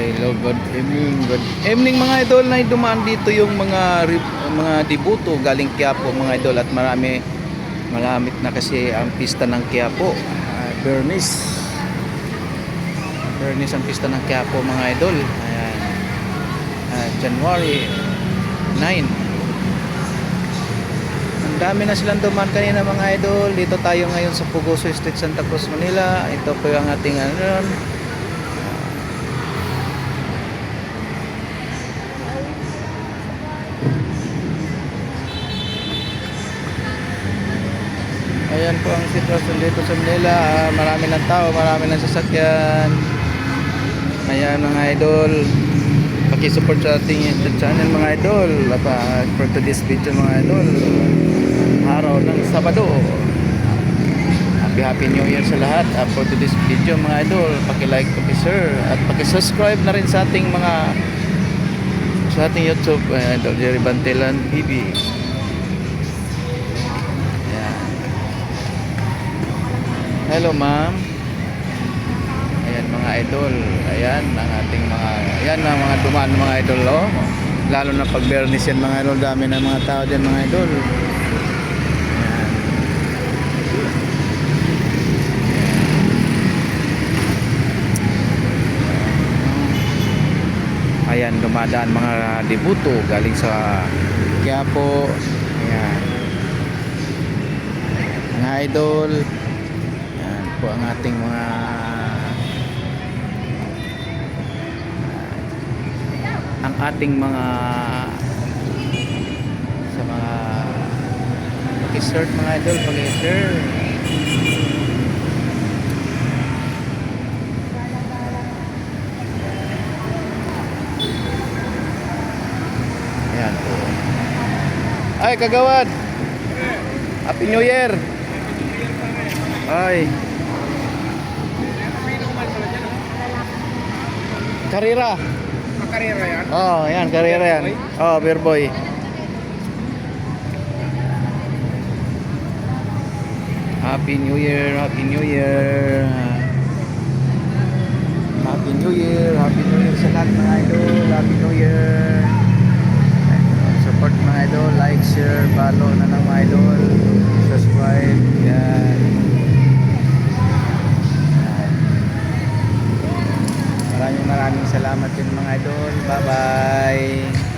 Hello, good evening. Good evening mga idol. Na dumaan dito yung mga debuto galing Quiapo mga idol, at malamit na kasi ang pista ng Quiapo. Bernice ang pista ng Quiapo mga idol. Ayan. January 9. Ang dami na silang dumaan kanina mga idol. Dito tayo ngayon sa Pugoso Street, Santa Cruz, Manila. Ito po yung ating ayan po ang sitwasyon dito sa Manila. Marami ng tao, marami ng sasakyan. Ayan mga idol, pakisupport sa ating YouTube channel mga idol. For today's video mga idol, araw ng Sabado. Happy New Year sa lahat. For today's video mga idol, paki-like, paki-share at paki-subscribe na rin sa ating YouTube idol, Jerry Bantelan TV. Hello ma'am. Ayan mga idol. Ayan ang ating ang mga dumaan mga idol, oh. Lalo na pag Bernice yan mga idol, dami ng mga tao diyan mga idol. Ayan, dumadaan mga debuto galing sa Quiapo. Ayan mga idol, po ang ating sa mga paki-search mga idol, paki-share. Ayan po. Ay kagawad, Happy New Year. Ay Karira. Karira yan? Oh, yan, karira yan. Oh, beer boy. Happy New Year, Happy New Year. Happy New Year, Happy New Year sa lahat mga idol. Happy New Year. Support mga idol, like, share, follow na ng mga idol. Subscribe. Yan. Maraming salamat din mga idol. Bye bye.